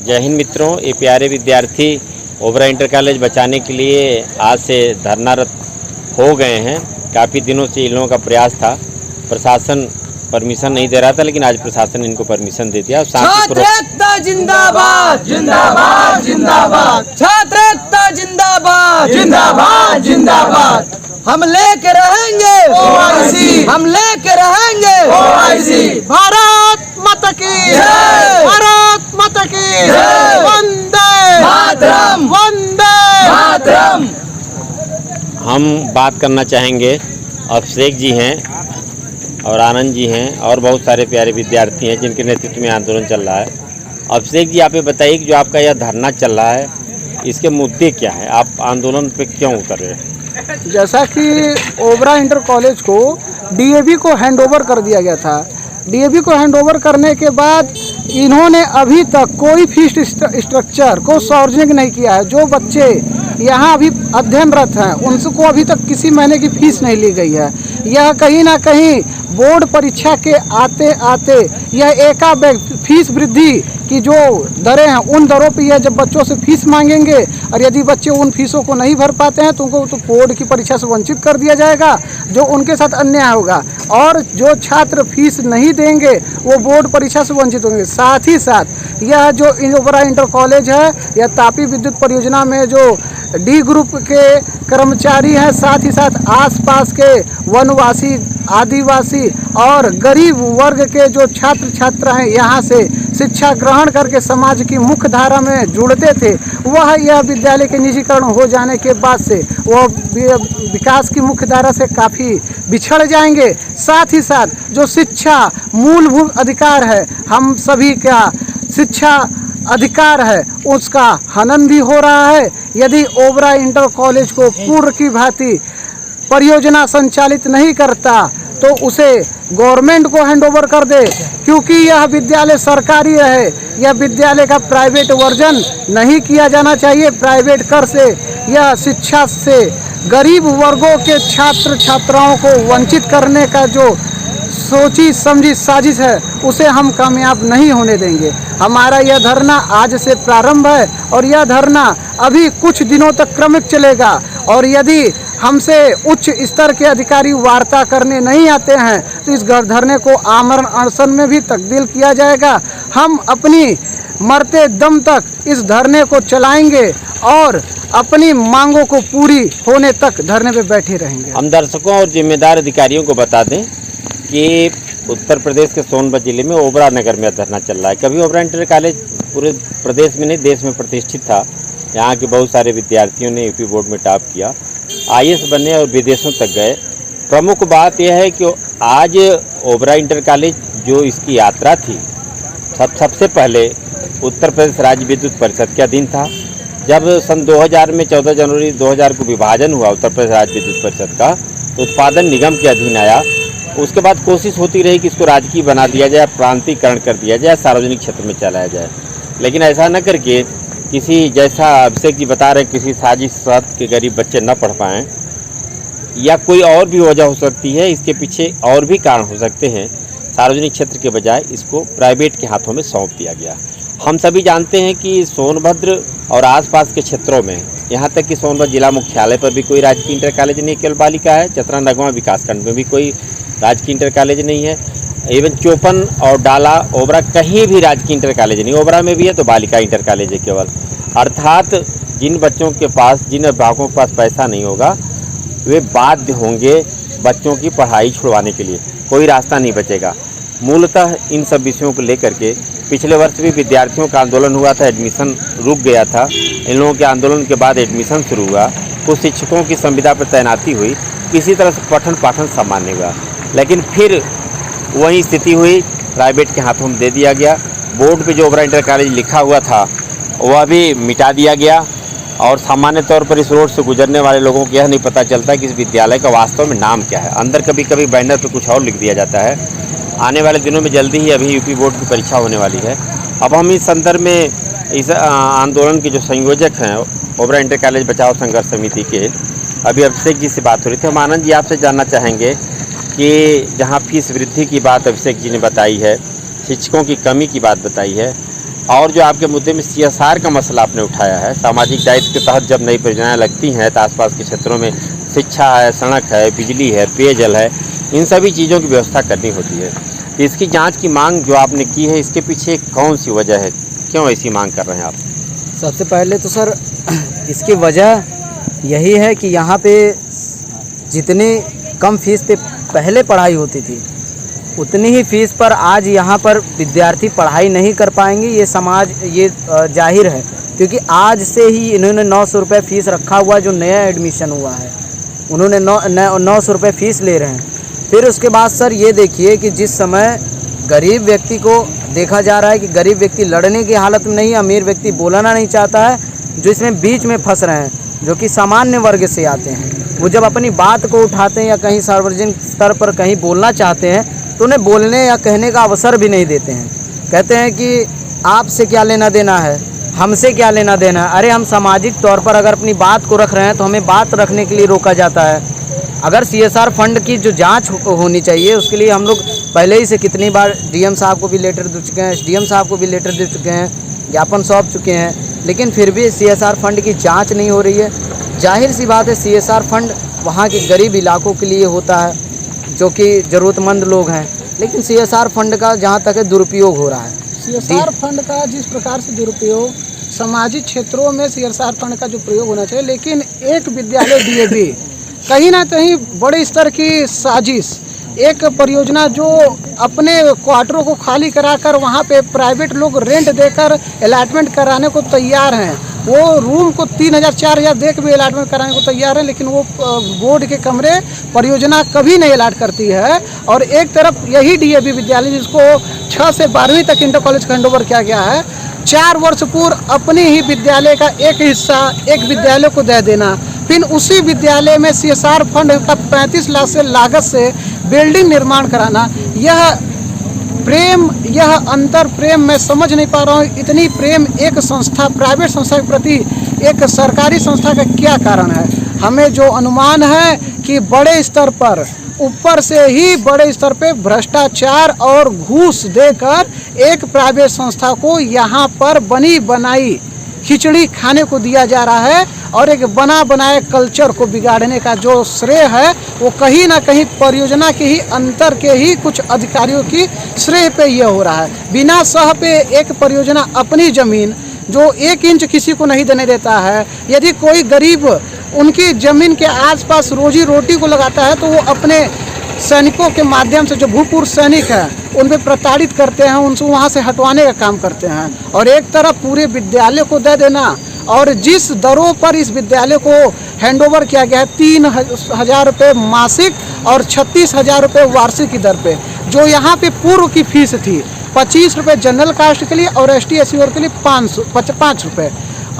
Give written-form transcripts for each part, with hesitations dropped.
जय हिंद मित्रों, ये प्यारे विद्यार्थी ओबरा इंटर कॉलेज बचाने के लिए आज से धरनारत हो गए हैं। काफ़ी दिनों से इन लोगों का प्रयास था, प्रशासन परमिशन नहीं दे रहा था, लेकिन आज प्रशासन ने इनको परमिशन दे दिया। छात्रता जिंदाबाद जिंदाबाद जिंदाबाद, छात्रता जिंदाबाद जिंदाबाद जिंदाबाद। हम लेके रहेंगे ओआईसी, हम लेके रहेंगे ओआईसी। भारत माता की जय, भारत माता की जय। वंदे मातरम, वंदे मातरम। हम बात करना चाहेंगे, अभिषेक जी हैं और आनंद जी हैं और बहुत सारे प्यारे विद्यार्थी हैं जिनके नेतृत्व में आंदोलन चल रहा है। अभिषेक जी, आप ये बताइए कि जो आपका यह धरना चल रहा है, इसके मुद्दे क्या है? आप आंदोलन पे क्यों उतर रहे हैं? जैसा कि ओबरा इंटर कॉलेज को डीएवी को हैंडओवर कर दिया गया था, डीएवी को हैंडओवर करने के बाद इन्होंने अभी तक कोई फीस स्ट्रक्चर को सार्वजनिक नहीं किया है। जो बच्चे यहाँ अभी अध्ययनरत हैं उनको अभी तक किसी महीने की फीस नहीं ली गई है। यह कहीं ना कहीं बोर्ड परीक्षा के आते आते यह एकाएक फीस वृद्धि की जो दरें हैं उन दरों पर यह जब बच्चों से फीस मांगेंगे और यदि बच्चे उन फीसों को नहीं भर पाते हैं तो उनको तो बोर्ड की परीक्षा से वंचित कर दिया जाएगा, जो उनके साथ अन्याय होगा। और जो छात्र फीस नहीं देंगे वो बोर्ड परीक्षा से वंचित होंगे। साथ ही साथ यह जो ओबरा इंटर कॉलेज है, यह तापी विद्युत परियोजना में जो डी ग्रुप के कर्मचारी हैं, साथ ही साथ आसपास के वनवासी, आदिवासी और गरीब वर्ग के जो छात्र छात्रा हैं यहाँ से शिक्षा ग्रहण करके समाज की मुख्य धारा में जुड़ते थे, वह यह विद्यालय के निजीकरण हो जाने के बाद से वह विकास की मुख्य धारा से काफ़ी बिछड़ जाएंगे। साथ ही साथ जो शिक्षा मूलभूत अधिकार है, हम सभी का शिक्षा अधिकार है, उसका हनन भी हो रहा है। यदि ओबरा इंटर कॉलेज को पूर्व की भांति परियोजना संचालित नहीं करता तो उसे गवर्नमेंट को हैंडओवर कर दे, क्योंकि यह विद्यालय सरकारी है। यह विद्यालय का प्राइवेट वर्जन नहीं किया जाना चाहिए। प्राइवेट कर से यह शिक्षा से गरीब वर्गों के छात्र छात्राओं को वंचित करने का जो सोची समझी साजिश है उसे हम कामयाब नहीं होने देंगे। हमारा यह धरना आज से प्रारंभ है और यह धरना अभी कुछ दिनों तक क्रमिक चलेगा। और यदि हमसे उच्च स्तर के अधिकारी वार्ता करने नहीं आते हैं तो इस धरने को आमरण अनशन में भी तब्दील किया जाएगा। हम अपनी मरते दम तक इस धरने को चलाएंगे और अपनी मांगों को पूरी होने तक धरने पे बैठे रहेंगे। हम दर्शकों और जिम्मेदार अधिकारियों को बता दें कि उत्तर प्रदेश के सोनभद्र जिले में ओबरा नगर में धरना चल रहा है। कभी ओबरा इंटर कॉलेज पूरे प्रदेश में नहीं, देश में प्रतिष्ठित था। यहाँ के बहुत सारे विद्यार्थियों ने यूपी बोर्ड में टॉप किया, आईएएस बने और विदेशों तक गए। प्रमुख बात यह है कि आज ओबरा इंटर कॉलेज जो इसकी यात्रा थी, सबसे पहले उत्तर प्रदेश राज्य विद्युत परिषद का दिन था। जब सन 2000 में 14 जनवरी 2000 को विभाजन हुआ उत्तर प्रदेश राज्य विद्युत परिषद का, तो उत्पादन निगम के अधीन आया। उसके बाद कोशिश होती रही कि इसको राजकीय बना दिया जाए, प्रांतीकरण कर दिया जाए, सार्वजनिक क्षेत्र में चलाया जाए। लेकिन ऐसा न करके किसी, जैसा अभिषेक जी बता रहे, किसी साजिश के गरीब बच्चे न पढ़ पाएँ या कोई और भी वजह हो सकती है, इसके पीछे और भी कारण हो सकते हैं। सार्वजनिक क्षेत्र के बजाय इसको प्राइवेट के हाथों में सौंप दिया गया। हम सभी जानते हैं कि सोनभद्र और आसपास के क्षेत्रों में, यहाँ तक कि सोनभद्र जिला मुख्यालय पर भी कोई राजकीय इंटर कॉलेज नहीं, केवल बालिका है। चतरा नगवा विकासखंड में भी कोई राजकीय इंटर कॉलेज नहीं है। इवन चौपन और डाला, ओबरा कहीं भी राजकीय इंटर कॉलेज नहीं। ओबरा में भी है तो बालिका इंटर कॉलेज है केवल। अर्थात जिन बच्चों के पास, जिन अभिभावकों के पास पैसा नहीं होगा, वे बाध्य होंगे बच्चों की पढ़ाई छुड़वाने के लिए, कोई रास्ता नहीं बचेगा। मूलतः इन सब विषयों को लेकर के पिछले वर्ष भी विद्यार्थियों का आंदोलन हुआ था, एडमिशन रुक गया था। इन लोगों के आंदोलन के बाद एडमिशन शुरू हुआ, कुछ शिक्षकों की संविदा पर तैनाती हुई, किसी तरह से पठन पाठन सामान्य हुआ। लेकिन फिर वही स्थिति हुई, प्राइवेट के हाथों में दे दिया गया। बोर्ड पे जो ओबरा इंटर कॉलेज लिखा हुआ था वह भी मिटा दिया गया। और सामान्य तौर पर इस रोड से गुजरने वाले लोगों को यह नहीं पता चलता कि इस विद्यालय का वास्तव में नाम क्या है। अंदर कभी कभी बैनर पर कुछ और लिख दिया जाता है। आने वाले दिनों में जल्दी ही अभी यूपी बोर्ड की परीक्षा होने वाली है। अब हम इस संदर्भ में इस आंदोलन के जो संयोजक हैं ओबरा इंटर कॉलेज बचाओ संघर्ष समिति के, अभी अभिषेक जी से बात हो रही थी। हम आनंद जी आपसे जानना चाहेंगे कि जहाँ फीस वृद्धि की बात अभिषेक जी ने बताई है, शिक्षकों की कमी की बात बताई है, और जो आपके मुद्दे में CSR का मसला आपने उठाया है, सामाजिक दायित्व के तहत जब नई परियोजनाएं लगती हैं तो आसपास के क्षेत्रों में शिक्षा है, सड़क है, बिजली है, पेयजल है, इन सभी चीज़ों की व्यवस्था करनी होती है। तो इसकी जांच की मांग जो आपने की है, इसके पीछे कौन सी वजह है, क्यों ऐसी मांग कर रहे हैं आप? सबसे पहले तो सर इसकी वजह यही है कि यहाँ पे जितनी कम फीस पे पहले पढ़ाई होती थी उतनी ही फीस पर आज यहाँ पर विद्यार्थी पढ़ाई नहीं कर पाएंगे, ये जाहिर है। क्योंकि आज से ही इन्होंने 900 रुपये फ़ीस रखा हुआ, जो नया एडमिशन हुआ है उन्होंने 900 रुपये फ़ीस ले रहे हैं। फिर उसके बाद सर ये देखिए कि जिस समय गरीब व्यक्ति को देखा जा रहा है कि गरीब व्यक्ति लड़ने की हालत में नहीं, अमीर व्यक्ति बोलना नहीं चाहता है, जो इसमें बीच में फंस रहे हैं, जो कि सामान्य वर्ग से आते हैं, वो जब अपनी बात को उठाते हैं या कहीं सार्वजनिक स्तर पर कहीं बोलना चाहते हैं तो उन्हें बोलने या कहने का अवसर भी नहीं देते हैं। कहते हैं कि आपसे क्या लेना देना है, हमसे क्या लेना देना है। अरे हम सामाजिक तौर पर अगर अपनी बात को रख रहे हैं तो हमें बात रखने के लिए रोका जाता है। अगर CSR फंड की जो जांच होनी चाहिए उसके लिए हम लोग पहले ही से कितनी बार DM साहब को भी लेटर दे चुके हैं, SDM साहब को भी लेटर दे चुके हैं, ज्ञापन सौंप चुके हैं, लेकिन फिर भी CSR फंड की जांच नहीं हो रही है। जाहिर सी बात है CSR फंड वहाँ के गरीब इलाकों के लिए होता है जो कि ज़रूरतमंद लोग हैं, लेकिन CSR फंड का जहाँ तक है दुरुपयोग हो रहा है। CSR फंड का जिस प्रकार से दुरुपयोग सामाजिक क्षेत्रों में CSR फंड का जो प्रयोग होना चाहिए, लेकिन एक विद्यालय DAV कहीं ना कहीं बड़े स्तर की साजिश, एक परियोजना जो अपने क्वार्टरों को खाली कराकर वहाँ पे प्राइवेट लोग रेंट देकर अलॉटमेंट कराने को तैयार हैं, वो रूम को 3000 4000 दे के भी अलॉटमेंट कराने को तैयार है, लेकिन वो बोर्ड के कमरे परियोजना कभी नहीं अलॉट करती है। और एक तरफ यही DAV विद्यालय जिसको 6 से 12वीं तक इंटर कॉलेज का हैंडओवर किया गया है, 4 वर्ष पूर्व अपने ही विद्यालय का एक हिस्सा एक विद्यालय को दे देना, फिर उसी विद्यालय में CSR फंड का 35 लाख से लागत से बिल्डिंग निर्माण कराना, यह प्रेम, यह अंतर प्रेम मैं समझ नहीं पा रहा हूँ। इतनी प्रेम एक संस्था, प्राइवेट संस्था के प्रति एक सरकारी संस्था का क्या कारण है? हमें जो अनुमान है कि बड़े स्तर पर, ऊपर से ही बड़े स्तर पे भ्रष्टाचार और घूस देकर एक प्राइवेट संस्था को यहाँ पर बनी बनाई खिचड़ी खाने को दिया जा रहा है, और एक बना बनाए कल्चर को बिगाड़ने का जो श्रेय है वो कहीं ना कहीं परियोजना के ही अंतर के ही कुछ अधिकारियों की श्रेय पे ये हो रहा है। बिना सह पे एक परियोजना अपनी ज़मीन जो 1 इंच किसी को नहीं देने देता है, यदि कोई गरीब उनकी ज़मीन के आसपास रोजी रोटी को लगाता है तो वो अपने सैनिकों के माध्यम से, जो भूतपूर्व सैनिक हैं उन पर प्रताड़ित करते हैं, उनसे वहाँ से हटवाने का काम करते हैं। और एक तरफ पूरे विद्यालय को दे देना, और जिस दरों पर इस विद्यालय को हैंडओवर किया गया है 3000 रुपये मासिक और 36,000 रुपये वार्षिक की दर पे, जो यहाँ पे पूर्व की फीस थी 25 रुपये जनरल कास्ट के लिए और ST SC वर्ग के लिए 5 रुपये,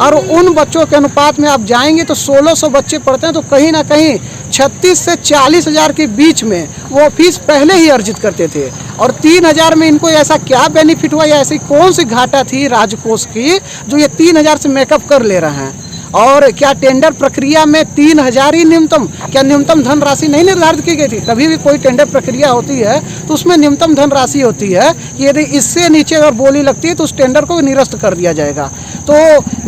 और उन बच्चों के अनुपात में आप जाएंगे तो 1600 बच्चे पढ़ते हैं, तो कहीं ना कहीं 36 से 40 हज़ार के बीच में वो फीस पहले ही अर्जित करते थे। और 3000 में इनको ऐसा क्या बेनिफिट हुआ या ऐसी कौन सी घाटा थी राजकोष की जो ये 3000 से मेकअप कर ले रहे हैं? और क्या टेंडर प्रक्रिया में 3000 ही न्यूनतम, क्या न्यूनतम धनराशि नहीं निर्धारित की गई थी? कभी भी कोई टेंडर प्रक्रिया होती है तो उसमें न्यूनतम धनराशि होती है कि यदि इससे नीचे अगर बोली लगती है तो उस टेंडर को निरस्त कर दिया जाएगा। तो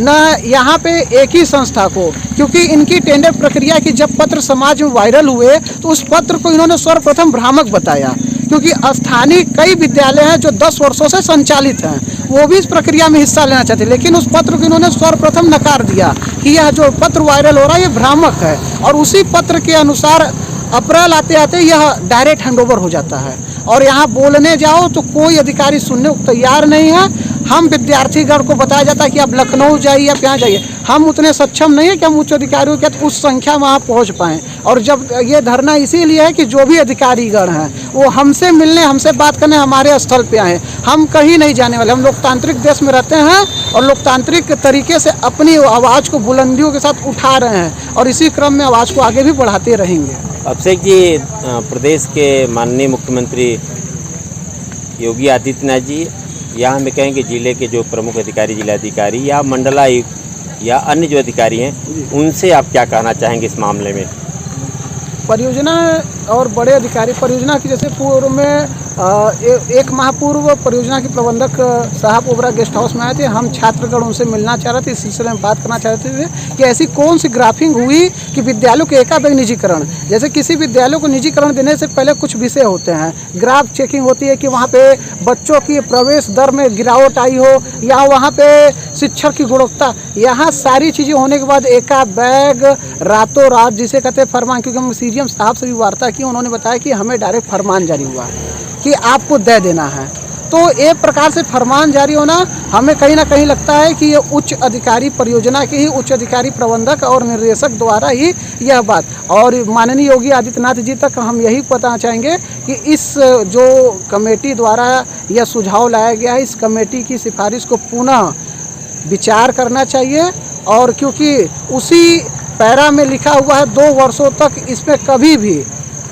न यहाँ पे एक ही संस्था को, क्योंकि इनकी टेंडर प्रक्रिया की जब पत्र समाज में वायरल हुए तो उस पत्र को इन्होंने सर्वप्रथम भ्रामक बताया, क्योंकि स्थानीय कई विद्यालय हैं जो 10 वर्षों से संचालित हैं, वो भी इस प्रक्रिया में हिस्सा लेना चाहते, लेकिन उस पत्र को इन्होंने सर्वप्रथम नकार दिया कि यह जो पत्र वायरल हो रहा है ये भ्रामक है। और उसी पत्र के अनुसार अप्रैल आते आते यह डायरेक्ट हैंडओवर हो जाता है, और यहाँ बोलने जाओ तो कोई अधिकारी सुनने को तैयार नहीं है। हम विद्यार्थीगण को बताया जाता है कि आप लखनऊ जाइए, आप यहाँ जाइए, हम उतने सक्षम नहीं है कि हम उच्च अधिकारियों के उस संख्या में वहाँ पहुँच पाएँ। और जब ये धरना इसीलिए है कि जो भी अधिकारीगण हैं वो हमसे मिलने, हमसे बात करने हमारे स्थल पे आए, हम कहीं नहीं जाने वाले। हम लोकतांत्रिक देश में रहते हैं और लोकतांत्रिक तरीके से अपनी आवाज़ को बुलंदियों के साथ उठा रहे हैं, और इसी क्रम में आवाज़ को आगे भी बढ़ाते रहेंगे। अभिषेक जी, प्रदेश के माननीय मुख्यमंत्री योगी आदित्यनाथ जी या हमें कहेंगे जिले के जो प्रमुख अधिकारी, जिलाधिकारी या मंडलायुक्त या अन्य जो अधिकारी हैं, उनसे आप क्या कहना चाहेंगे इस मामले में? परियोजना और बड़े अधिकारी परियोजना की, जैसे पूर्व में एक माह पूर्व परियोजना के प्रबंधक साहब ओबरा गेस्ट हाउस में आए थे। हम छात्रगण उनसे मिलना चाह रहे थे, इस सिलसिले में बात करना चाहते थे कि ऐसी कौन सी ग्राफिंग हुई कि विद्यालयों के एकाएक निजीकरण, जैसे किसी विद्यालय को निजीकरण देने से पहले कुछ विषय होते हैं, ग्राफ चेकिंग होती है कि वहाँ पे बच्चों की प्रवेश दर में गिरावट आई हो या वहाँ पे शिक्षक की गुणवत्ता, यहाँ सारी चीज़ें होने के बाद एकाएक रातों रात जिसे कहते हैं फरमान, क्योंकि हम सीजीएम साहब से भी वार्ता की, उन्होंने बताया कि हमें डायरेक्ट फरमान जारी हुआ कि आपको दे देना है। तो एक प्रकार से फरमान जारी होना हमें कहीं ना कहीं लगता है कि ये उच्च अधिकारी परियोजना के ही उच्च अधिकारी प्रबंधक और निर्देशक द्वारा ही यह बात, और माननीय योगी आदित्यनाथ जी तक हम यही बताना चाहेंगे कि इस जो कमेटी द्वारा यह सुझाव लाया गया है, इस कमेटी की सिफारिश को पुनः विचार करना चाहिए। और क्योंकि उसी पैरा में लिखा हुआ है 2 वर्षों तक इसमें कभी भी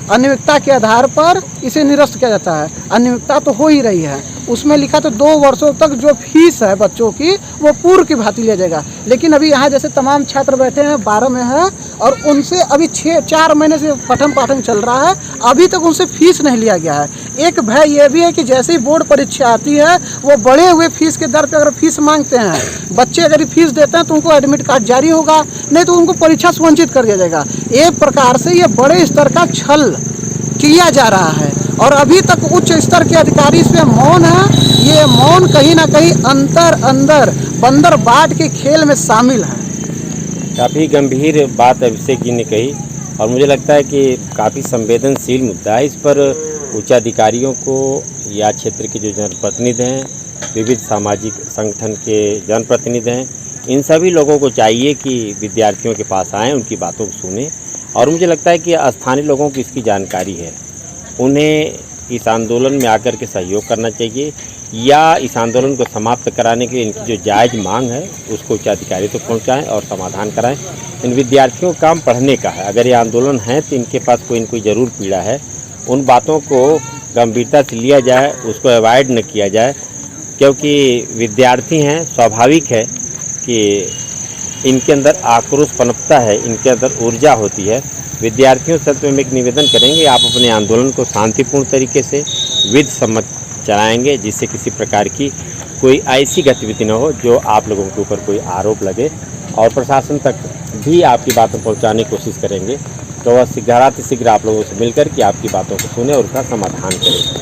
अनियमितता के आधार पर इसे निरस्त किया जाता है। अनियमितता तो हो ही रही है, उसमें लिखा तो 2 वर्षों तक जो फीस है बच्चों की वो पूर्व की भांति लिया जाएगा। लेकिन अभी यहाँ जैसे तमाम छात्र बैठे हैं 12 में हैं और उनसे अभी 4 महीने से पठन पाठन चल रहा है, अभी तक उनसे फीस नहीं लिया गया है। एक भय ये भी है कि जैसे ही बोर्ड परीक्षा आती है वो बढ़े हुए फीस के दर पर अगर फीस मांगते हैं, बच्चे अगर फीस देते हैं तो उनको एडमिट कार्ड जारी होगा, नहीं तो उनको परीक्षा से वंचित कर दिया जाएगा। एक प्रकार से ये बड़े स्तर का छल किया जा रहा है और अभी तक उच्च स्तर के अधिकारी इसमें मौन है। ये मौन कहीं ना कहीं अंदर बंदर बाट के खेल में शामिल है। काफ़ी गंभीर बात अभिषेक जी ने कही और मुझे लगता है कि काफ़ी संवेदनशील मुद्दा है। इस पर उच्च अधिकारियों को या क्षेत्र के जो जनप्रतिनिधि हैं, विविध सामाजिक संगठन के जनप्रतिनिधि हैं, इन सभी लोगों को चाहिए कि विद्यार्थियों के पास आएँ, उनकी बातों को सुनें। और मुझे लगता है कि स्थानीय लोगों को इसकी जानकारी है, उन्हें इस आंदोलन में आकर के सहयोग करना चाहिए या इस आंदोलन को समाप्त कराने के लिए इनकी जो जायज़ मांग है उसको उच्च अधिकारी तक पहुँचाएँ और समाधान कराएं। इन विद्यार्थियों का काम पढ़ने का है, अगर ये आंदोलन है तो इनके पास कोई न कोई ज़रूर पीड़ा है। उन बातों को गंभीरता से लिया जाए, उसको अवॉइड न किया जाए, क्योंकि विद्यार्थी हैं, स्वाभाविक है कि इनके अंदर आक्रोश पनपता है, इनके अंदर ऊर्जा होती है। विद्यार्थियों से हम एक निवेदन करेंगे, आप अपने आंदोलन को शांतिपूर्ण तरीके से विधि सम्मत चलाएंगे, जिससे किसी प्रकार की कोई ऐसी गतिविधि न हो जो आप लोगों के ऊपर कोई आरोप लगे, और प्रशासन तक भी आपकी बातों पहुंचाने की कोशिश करेंगे। तो वह शीघ्र आप लोगों से मिलकर के आपकी बातों को सुने और उसका समाधान करें।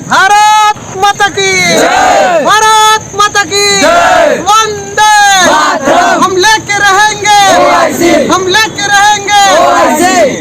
भारत माता की जय, भारत माता की जय, वंदे मातरम। हम लेके रहेंगे, हम लेके रहेंगे।